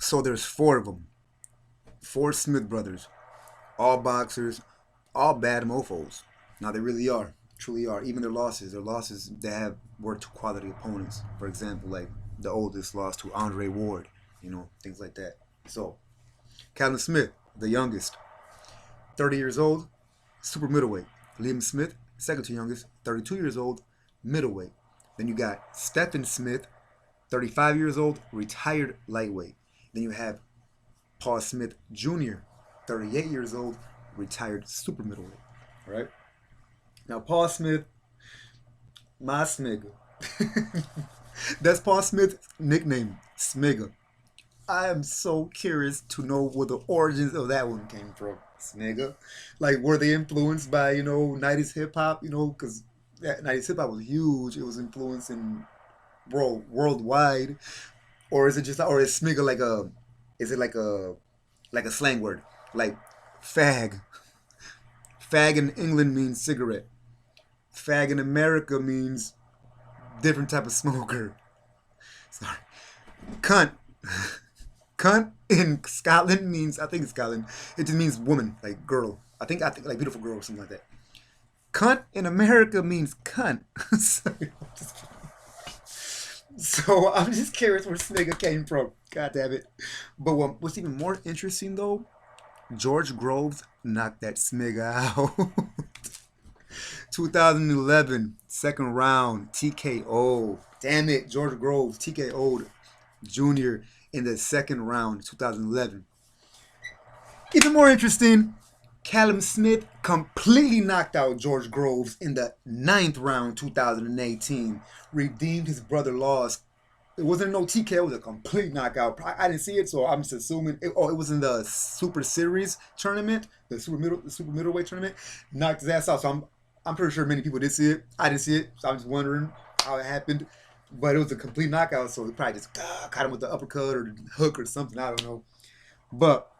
So there's four of them, four Smith brothers, all boxers, all bad mofos. Now they really are, truly are. Even their losses, they have were to quality opponents. For example, like the oldest lost to Andre Ward, things like that. So Callum Smith, the youngest, 30 years old, super middleweight. Liam Smith, second to youngest, 32 years old, middleweight. Then you got Stephen Smith, 35 years old, retired lightweight. Then you have Paul Smith Jr., 38 years old, retired super middleweight. All right. Now, Paul Smith, my Smigger. That's Paul Smith's nickname, Smigger. I am so curious to know where the origins of that one came from, Smigger. Like, were they influenced by, 90s hip hop, because 90s hip hop was huge. It was influencing worldwide. Or is it just, or is Smigger is it like a slang word? Like, fag. Fag in England means cigarette. Fag in America means different type of smoker. Sorry. Cunt. Cunt in Scotland means, I think it's Scotland, it just means woman, like girl. I think like beautiful girl or something like that. Cunt in America means cunt. Sorry, so I'm just curious where Snigger came from. God damn it. But what's even more interesting though, George Groves knocked that Smigger out. 2011, second round, TKO. Damn it, George Groves TKO'd Junior in the second round, 2011. Even more interesting, Callum Smith completely knocked out George Groves in the ninth round, 2018. Redeemed his brother loss. It wasn't no TKO, it was a complete knockout. I didn't see it, so I'm just assuming. It was in the Super Series tournament, the super middleweight tournament. Knocked his ass out. So I'm pretty sure many people did see it. I didn't see it, so I'm just wondering how it happened. But it was a complete knockout, so he probably just caught him with the uppercut or the hook or something. I don't know. But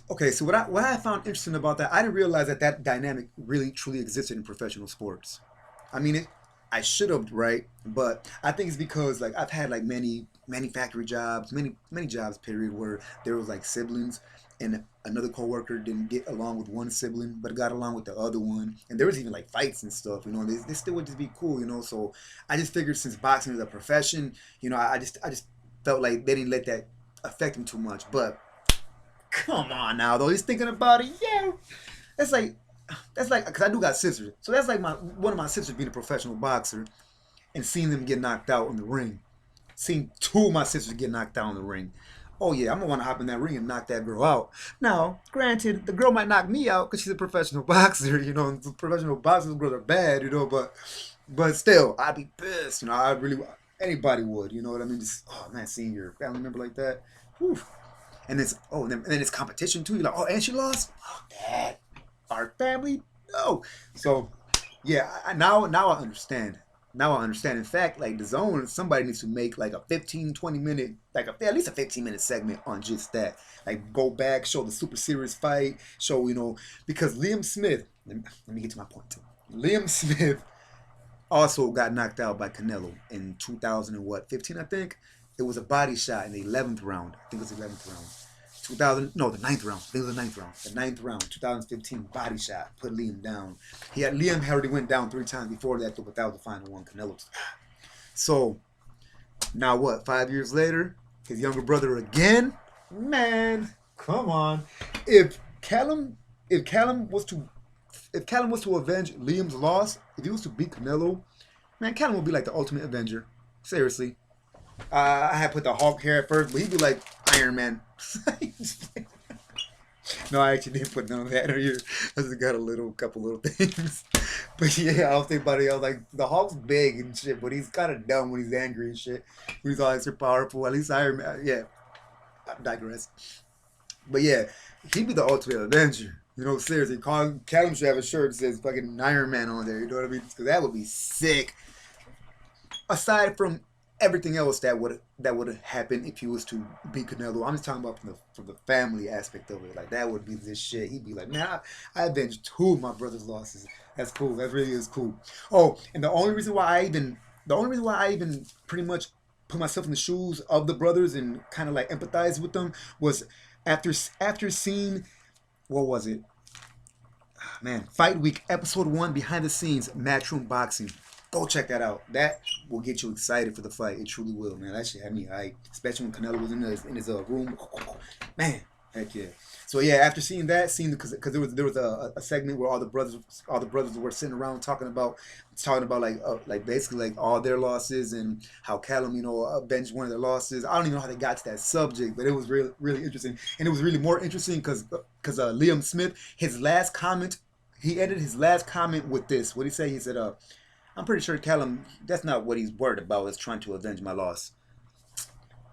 okay, so what I found interesting about that, I didn't realize that dynamic really truly existed in professional sports. I mean, I should have, right? But I think it's because like I've had like many factory jobs, many jobs period where there was like siblings, and another coworker didn't get along with one sibling but got along with the other one, and there was even like fights and stuff. They still would just be cool. So I just figured since boxing is a profession, I just felt like they didn't let that affect him too much. But come on now, though. He's thinking about it. Yeah, that's like because I do got sisters, so that's like my one of my sisters being a professional boxer and seeing them get knocked out in the ring. Seeing two of my sisters get knocked out in the ring. Oh yeah, I'm gonna want to hop in that ring and knock that girl out. Now, granted, the girl might knock me out because she's a professional boxer. And professional boxers girls are bad. But still, I'd be pissed. I really anybody would. You know what I mean? Just oh man, seeing your family member like that. Whew. And then it's competition too. You're like, oh, and she lost. Oh, dad, our family, no. So, yeah, now I understand. Now I understand. In fact, like the zone, somebody needs to make like a 15, 20 minute, like at least a 15-minute segment on just that. Like go back, show the Super Series fight, show because Liam Smith. Let me get to my point too. Liam Smith also got knocked out by Canelo in 2000 and what 15, I think. It was a body shot in the 11th round. I think it was the 11th round. 2000, no, the ninth round. I think it was the ninth round. The ninth round, 2015 body shot, put Liam down. Liam had already went down 3 times before that, but that was the final one. Canelo's. So now what? 5 years later, his younger brother again. Man, come on. If Callum, if Callum was to, if Callum was to avenge Liam's loss, if he was to beat Canelo, man, Callum would be like the ultimate avenger. Seriously. I had put the Hulk hair at first, but he'd be like Iron Man. No, I actually didn't put none of that here. I just got couple little things. But yeah, I was thinking about it. I was like, the Hulk's big and shit, but he's kind of dumb when he's angry and shit. When he's all extra powerful. At least Iron Man. Yeah, I digress. But yeah, he'd be the ultimate Avenger. Seriously, Callum should have a shirt that says fucking Iron Man on there. You know what I mean? Because that would be sick. Aside from everything else that would happen if he was to beat Canelo. I'm just talking about from the family aspect of it. Like that would be this shit. He'd be like, man, I avenged two of my brother's losses. That's cool. That really is cool. Oh, and the only reason why I even pretty much put myself in the shoes of the brothers and kind of like empathize with them was after seeing, what was it? Man, Fight Week episode 1, behind the scenes Matchroom Boxing. Go check that out. That will get you excited for the fight. It truly will, man. That shit had me hyped, especially when Canelo was in his room. Man, heck yeah. So yeah, after seeing that, because there was a segment where all the brothers were sitting around talking about like basically like all their losses and how Callum, avenged one of their losses. I don't even know how they got to that subject, but it was really interesting, and it was really more interesting because Liam Smith, his last comment, he ended his last comment with this. What did he say? He said, "I'm pretty sure Callum, that's not what he's worried about, is trying to avenge my loss."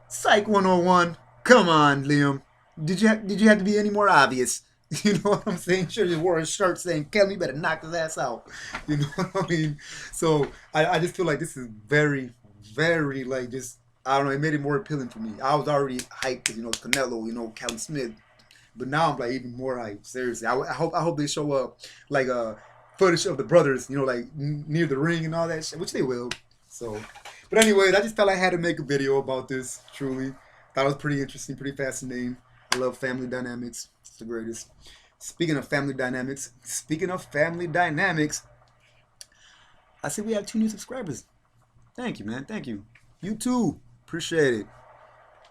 Psych 101. Come on, Liam. Did you have to be any more obvious? You know what I'm saying? Sure, you wore a shirt saying, "Callum, you better knock his ass out." You know what I mean? So I just feel like this is very, very like just, I don't know. It made it more appealing for me. I was already hyped because Canelo, Callum Smith, but now I'm like even more hyped. Seriously, I hope they show up like footage of the brothers, like near the ring and all that shit, which they will. So, but anyways, I just felt I had to make a video about this. Truly, thought it was pretty interesting, pretty fascinating. I love family dynamics. It's the greatest. Speaking of family dynamics, I see we have 2 new subscribers. Thank you, man. Thank you. You too. Appreciate it.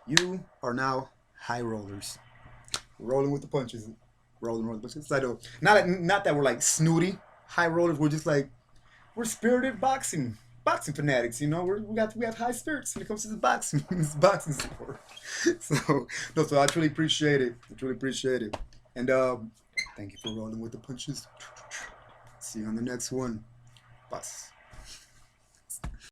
You are now high rollers. Rolling with the punches. Rolling with the punches. Not that we're like snooty high rollers. We're just like, we're spirited boxing fanatics. We have high spirits when it comes to the boxing boxing sport. So I truly appreciate it. And thank you for rolling with the punches. See you on the next one. Bus.